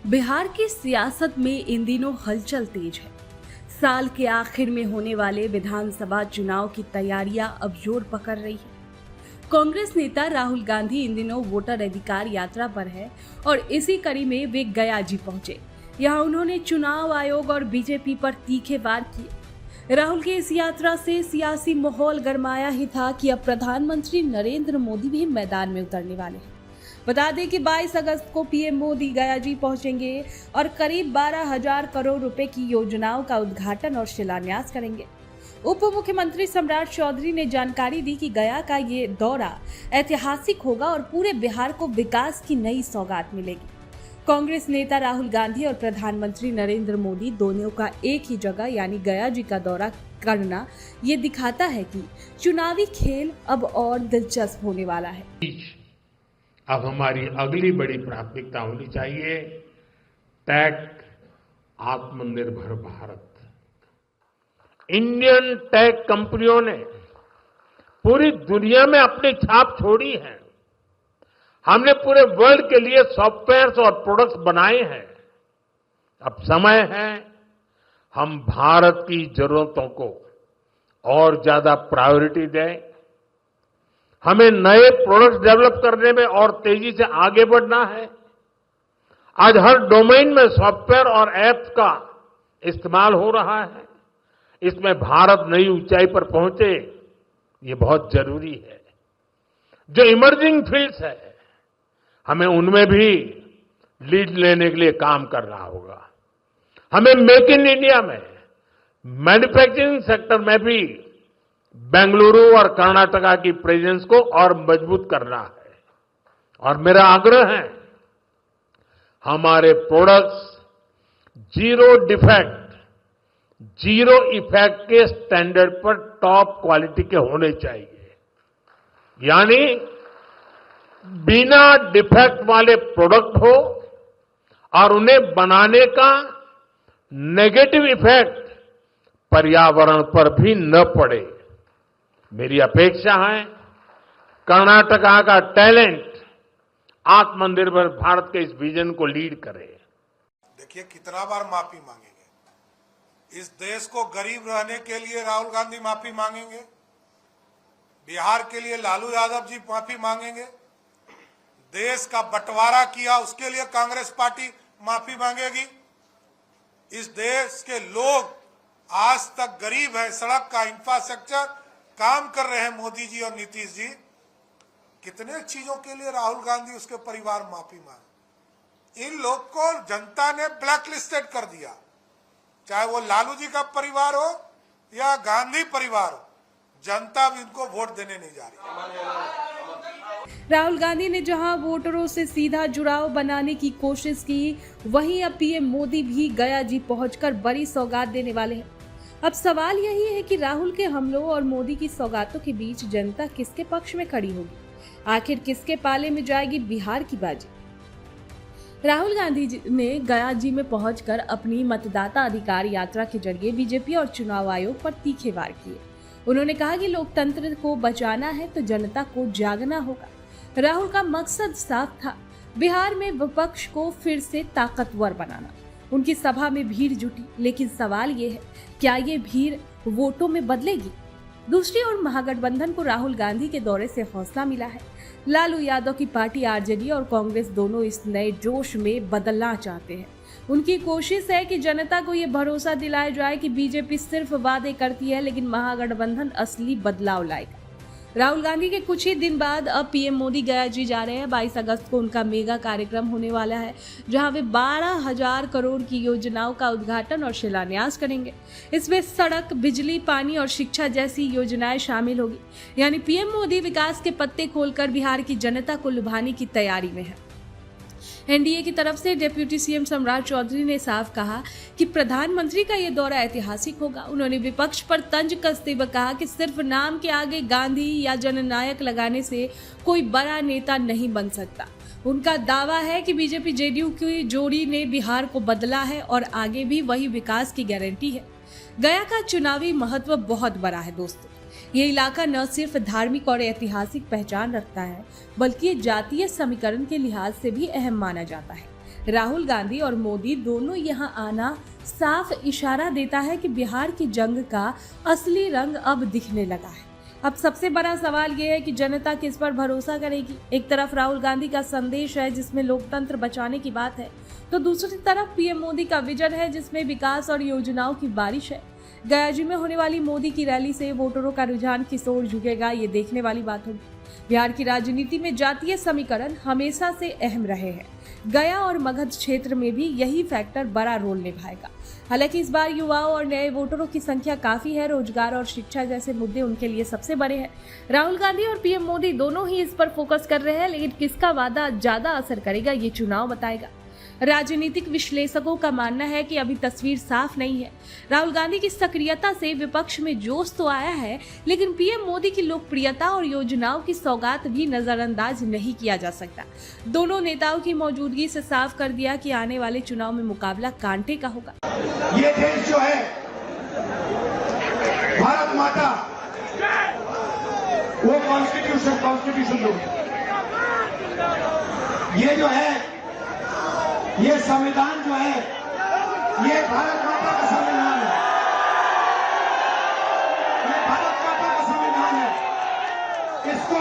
बिहार की सियासत में इन दिनों हलचल तेज है। साल के आखिर में होने वाले विधानसभा चुनाव की तैयारियां अब जोर पकड़ रही है। कांग्रेस नेता राहुल गांधी इन दिनों वोटर अधिकार यात्रा पर है और इसी कड़ी में वे गया जी पहुंचे। यहां उन्होंने चुनाव आयोग और बीजेपी पर तीखे वार किए। राहुल की इस यात्रा से सियासी माहौल गरमाया ही था कि अब प्रधानमंत्री नरेंद्र मोदी भी मैदान में उतरने वाले हैं। बता दें कि 22 अगस्त को पीएम मोदी गया जी पहुंचेंगे और करीब 12,000 करोड़ रुपए की योजनाओं का उद्घाटन और शिलान्यास करेंगे। उप मुख्यमंत्री सम्राट चौधरी ने जानकारी दी कि गया का ये दौरा ऐतिहासिक होगा और पूरे बिहार को विकास की नई सौगात मिलेगी। कांग्रेस नेता राहुल गांधी और प्रधानमंत्री नरेंद्र मोदी दोनों का एक ही जगह यानी गया जी का दौरा करना ये दिखाता है कि चुनावी खेल अब और दिलचस्प होने वाला है। अब हमारी अगली बड़ी प्राथमिकता होनी चाहिए टेक आत्मनिर्भर भारत। इंडियन टेक कंपनियों ने पूरी दुनिया में अपनी छाप छोड़ी है। हमने पूरे वर्ल्ड के लिए सॉफ्टवेयर्स और प्रोडक्ट्स बनाए हैं। अब समय है हम भारत की जरूरतों को और ज्यादा प्रायोरिटी दें। हमें नए प्रोडक्ट्स डेवलप करने में और तेजी से आगे बढ़ना है। आज हर डोमेन में सॉफ्टवेयर और ऐप्स का इस्तेमाल हो रहा है। इसमें भारत नई ऊंचाई पर पहुंचे, ये बहुत जरूरी है। जो इमर्जिंग फील्ड्स है, हमें उनमें भी लीड लेने के लिए काम करना होगा। हमें मेक इन इंडिया में मैन्युफैक्चरिंग सेक्टर में भी बेंगलुरु और कर्नाटका की प्रेजेंस को और मजबूत करना है। और मेरा आग्रह है हमारे products zero defect, zero effect के स्टैंडर्ड पर टॉप क्वालिटी के होने चाहिए। यानी बिना डिफेक्ट वाले प्रोडक्ट हो और उन्हें बनाने का नेगेटिव इफेक्ट पर्यावरण पर भी न पड़े। मेरी अपेक्षा है कर्नाटका का टैलेंट आत्मनिर्भर भारत के इस विजन को लीड करे। देखिए कितना बार माफी मांगेंगे। इस देश को गरीब रहने के लिए राहुल गांधी माफी मांगेंगे, बिहार के लिए लालू यादव जी माफी मांगेंगे, देश का बंटवारा किया उसके लिए कांग्रेस पार्टी माफी मांगेगी। इस देश के लोग आज तक गरीब है, सड़क का इंफ्रास्ट्रक्चर काम कर रहे हैं मोदी जी और नीतीश जी। कितने चीजों के लिए राहुल गांधी उसके परिवार माफी मांगे। इन लोग को जनता ने ब्लैक लिस्टेड कर दिया, चाहे वो लालू जी का परिवार हो या गांधी परिवार हो। जनता भी इनको वोट देने नहीं जा रही। राहुल गांधी ने जहां वोटरों से सीधा जुड़ाव बनाने की कोशिश की, वहीं अब पीएम मोदी भी गया जी पहुंचकर बड़ी सौगात देने वाले हैं। अब सवाल यही है कि राहुल के हमलों और मोदी की सौगातों के बीच जनता किसके पक्ष में खड़ी होगी? आखिर किसके पाले में जाएगी बिहार की बाजी? राहुल गांधी ने गया जी में पहुंचकर अपनी मतदाता अधिकार यात्रा के जरिए बीजेपी और चुनाव आयोग पर तीखे वार किए। उन्होंने कहा कि लोकतंत्र को बचाना है तो जनता को जागना होगा। राहुल का मकसद साफ था, बिहार में विपक्ष को फिर से ताकतवर बनाना। उनकी सभा में भीड़ जुटी, लेकिन सवाल ये है क्या ये भीड़ वोटों में बदलेगी? दूसरी ओर महागठबंधन को राहुल गांधी के दौरे से हौसला मिला है। लालू यादव की पार्टी आरजेडी और कांग्रेस दोनों इस नए जोश में बदलना चाहते हैं। उनकी कोशिश है कि जनता को ये भरोसा दिलाया जाए कि बीजेपी सिर्फ वादे करती है, लेकिन महागठबंधन असली बदलाव लाएगा। राहुल गांधी के कुछ ही दिन बाद अब पीएम मोदी गया जी जा रहे हैं। 22 अगस्त को उनका मेगा कार्यक्रम होने वाला है, जहां वे 12,000 करोड़ की योजनाओं का उद्घाटन और शिलान्यास करेंगे। इसमें सड़क, बिजली, पानी और शिक्षा जैसी योजनाएं शामिल होगी। यानी पीएम मोदी विकास के पत्ते खोलकर बिहार की जनता को लुभाने की तैयारी में है। एनडीए की तरफ से डिप्टी सीएम सम्राट चौधरी ने साफ कहा कि प्रधानमंत्री का ये दौरा ऐतिहासिक होगा। उन्होंने विपक्ष पर तंज कसते हुए कहा कि सिर्फ नाम के आगे गांधी या जननायक लगाने से कोई बड़ा नेता नहीं बन सकता। उनका दावा है कि बीजेपी जेडीयू की जोड़ी ने बिहार को बदला है और आगे भी वही विकास की गारंटी है। गया का चुनावी महत्व बहुत बड़ा है दोस्तों। ये इलाका न सिर्फ धार्मिक और ऐतिहासिक पहचान रखता है, बल्कि ये जातीय समीकरण के लिहाज से भी अहम माना जाता है। राहुल गांधी और मोदी दोनों यहां आना साफ इशारा देता है कि बिहार की जंग का असली रंग अब दिखने लगा है। अब सबसे बड़ा सवाल यह है कि जनता किस पर भरोसा करेगी। एक तरफ राहुल गांधी का संदेश है जिसमें लोकतंत्र बचाने की बात है, तो दूसरी तरफ पीएम मोदी का विजन है जिसमें विकास और योजनाओं की बारिश है। गया जी में होने वाली मोदी की रैली से वोटरों का रुझान किस ओर झुकेगा, ये देखने वाली बात होगी। बिहार की राजनीति में जातीय समीकरण हमेशा से अहम रहे हैं। गया और मगध क्षेत्र में भी यही फैक्टर बड़ा रोल निभाएगा। हालांकि इस बार युवाओं और नए वोटरों की संख्या काफी है। रोजगार और शिक्षा जैसे मुद्दे उनके लिए सबसे बड़े हैं। राहुल गांधी और पीएम मोदी दोनों ही इस पर फोकस कर रहे हैं, लेकिन किसका वादा ज्यादा असर करेगा ये चुनाव बताएगा। राजनीतिक विश्लेषकों का मानना है कि अभी तस्वीर साफ नहीं है। राहुल गांधी की सक्रियता से विपक्ष में जोश तो आया है, लेकिन पीएम मोदी की लोकप्रियता और योजनाओं की सौगात भी नजरअंदाज नहीं किया जा सकता। दोनों नेताओं की मौजूदगी से साफ कर दिया कि आने वाले चुनाव में मुकाबला कांटे का होगा। ये देश जो है भारत माता, वो कॉन्स्टिट्यूशन लो, ये जो है ये संविधान जो है ये भारत माता का संविधान है, ये भारत माता का संविधान है। इसको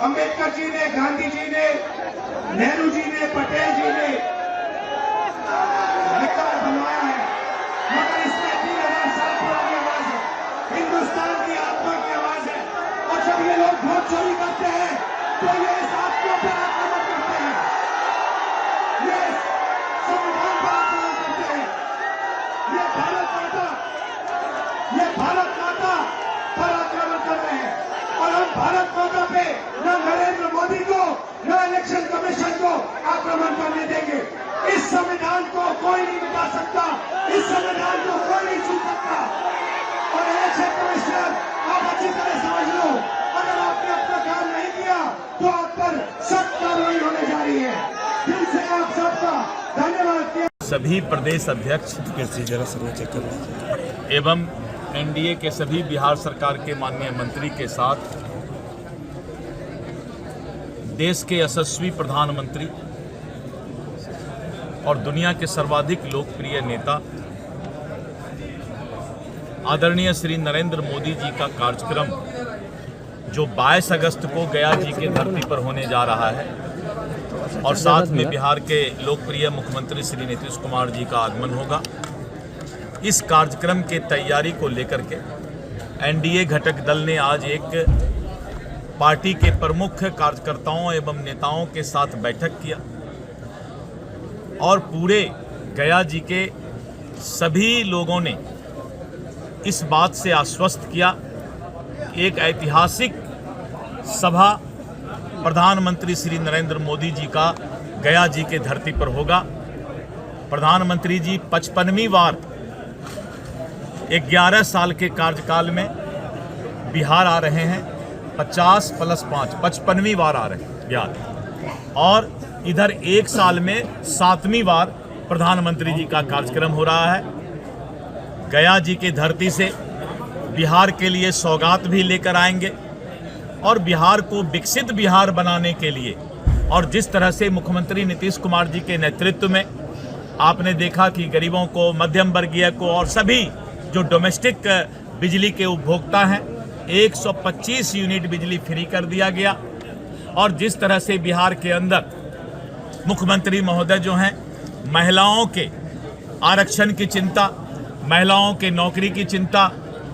अंबेडकर जी ने, गांधी जी ने, नेहरू जी ने, पटेल जी ने लिखकर बनवाया है, मगर इसमें 3000 साल पुरानी आवाज है, हिंदुस्तान की आत्मा की आवाज है। और जब ये लोग वोट चोरी करते हैं तो ये इस आत्मा पर आक्रमण करते हैं, ये संविधान पर आक्रमण करते हैं। ये भारत माता पर आक्रमण कर रहे हैं। और हम भारत माता पे न नरेंद्र मोदी को न इलेक्शन कमीशन को आक्रमण करने देंगे। इस संविधान को कोई नहीं मिटा सकता, इस संविधान को कोई नहीं छू सकता। और इलेक्शन कमिश्नर आप अच्छी तरह समझ लो, अगर आपने अपना काम नहीं किया तो आप पर सख्त कार्रवाई होने जा रही है। दिल से आप सबका धन्यवाद। सभी प्रदेश अध्यक्ष एवं एनडीए के सभी बिहार सरकार के माननीय मंत्री के साथ देश के यशस्वी प्रधानमंत्री और दुनिया के सर्वाधिक लोकप्रिय नेता आदरणीय श्री नरेंद्र मोदी जी का कार्यक्रम जो 22 अगस्त को गया जी के धरती पर होने जा रहा है और साथ में बिहार के लोकप्रिय मुख्यमंत्री श्री नीतीश कुमार जी का आगमन होगा। इस कार्यक्रम के तैयारी को लेकर के एनडीए घटक दल ने आज एक पार्टी के प्रमुख कार्यकर्ताओं एवं नेताओं के साथ बैठक किया और पूरे गया जी के सभी लोगों ने इस बात से आश्वस्त किया एक ऐतिहासिक सभा प्रधानमंत्री श्री नरेंद्र मोदी जी का गया जी के धरती पर होगा। प्रधानमंत्री जी 55वीं बार 11 साल के कार्यकाल में बिहार आ रहे हैं। 50 + 5 55वीं बार आ रहे हैं बिहार, और इधर एक साल में 7वीं बार प्रधानमंत्री जी का कार्यक्रम हो रहा है। गया जी की धरती से बिहार के लिए सौगात भी लेकर आएंगे और बिहार को विकसित बिहार बनाने के लिए, और जिस तरह से मुख्यमंत्री नीतीश कुमार जी के नेतृत्व में आपने देखा कि गरीबों को, मध्यम वर्गीय को और सभी जो डोमेस्टिक बिजली के उपभोक्ता हैं 125 यूनिट बिजली फ्री कर दिया गया। और जिस तरह से बिहार के अंदर मुख्यमंत्री महोदय जो हैं महिलाओं के आरक्षण की चिंता, महिलाओं के नौकरी की चिंता,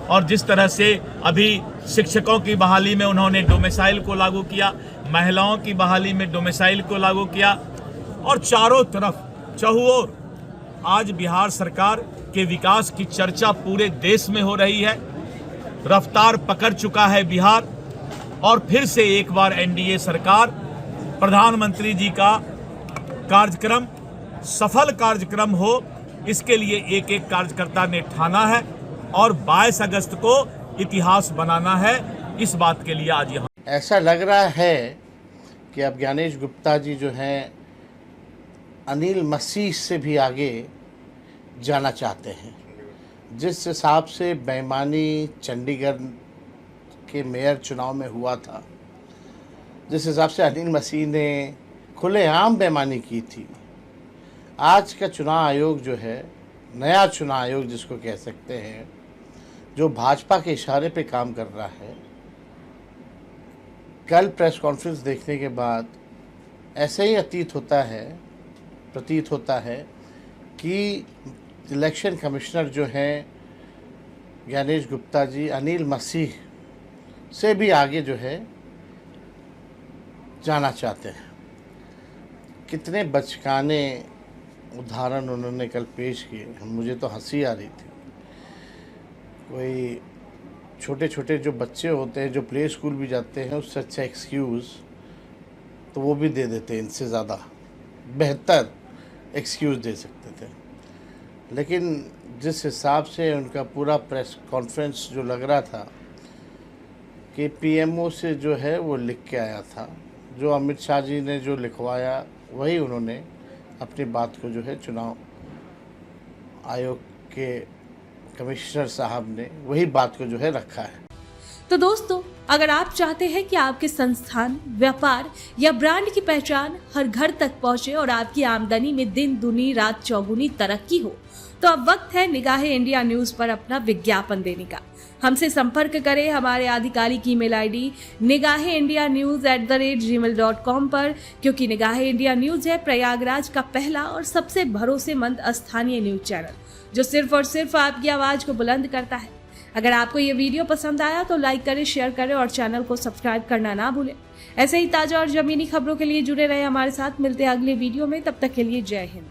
और जिस तरह से अभी शिक्षकों की बहाली में उन्होंने डोमिसाइल को लागू किया, महिलाओं की बहाली में डोमिसाइल को लागू किया, और चारों तरफ चहुओर आज बिहार सरकार के विकास की चर्चा पूरे देश में हो रही है। रफ्तार पकड़ चुका है बिहार, और फिर से एक बार एनडीए सरकार प्रधानमंत्री जी का कार्यक्रम सफल कार्यक्रम हो, इसके लिए एक एक कार्यकर्ता ने ठाना है और 22 अगस्त को इतिहास बनाना है। इस बात के लिए आज यहाँ ऐसा लग रहा है कि अब ज्ञानेश गुप्ता जी जो हैं अनिल मसीह से भी आगे जाना चाहते हैं। जिस हिसाब से बेईमानी चंडीगढ़ के मेयर चुनाव में हुआ था, जिस हिसाब से अनिल मसीह ने खुलेआम बेईमानी की थी, आज का चुनाव आयोग जो है, नया चुनाव आयोग जिसको कह सकते हैं, जो भाजपा के इशारे पे काम कर रहा है, कल प्रेस कॉन्फ्रेंस देखने के बाद ऐसे ही प्रतीत होता है कि इलेक्शन कमिश्नर जो हैं ज्ञानेश गुप्ता जी अनिल मसीह से भी आगे जो है जाना चाहते हैं। कितने बचकाने उदाहरण उन्होंने कल पेश किए, मुझे तो हंसी आ रही थी। कोई छोटे छोटे जो बच्चे होते हैं जो प्ले स्कूल भी जाते हैं, उससे अच्छा एक्सक्यूज़ तो वो भी दे देते, इनसे ज़्यादा बेहतर एक्सक्यूज़ दे सकते थे। लेकिन जिस हिसाब से उनका पूरा प्रेस कॉन्फ्रेंस जो लग रहा था कि पीएमओ से जो है वो लिख के आया था, जो अमित शाह जी ने जो लिखवाया वही उन्होंने अपनी बात को जो है चुनाव आयोग के कमिश्नर साहब ने वही बात को जो है रखा है। तो दोस्तों, अगर आप चाहते हैं कि आपके संस्थान, व्यापार या ब्रांड की पहचान हर घर तक पहुंचे और आपकी आमदनी में दिन दुनी रात चौगुनी तरक्की हो, तो अब वक्त है निगाहे इंडिया न्यूज पर अपना विज्ञापन देने का। हमसे संपर्क करें हमारे आधिकारिक ईमेल आईडी nigahe-india-news@gmail.com पर, क्योंकि निगाहे इंडिया न्यूज है प्रयागराज का पहला और सबसे भरोसेमंद स्थानीय न्यूज चैनल, जो सिर्फ और सिर्फ आपकी आवाज को बुलंद करता है। अगर आपको ये वीडियो पसंद आया तो लाइक करें, शेयर करें और चैनल को सब्सक्राइब करना ना भूलें। ऐसे ही ताजा और जमीनी खबरों के लिए जुड़े रहे हमारे साथ। मिलते हैं अगले वीडियो में, तब तक के लिए जय हिंद।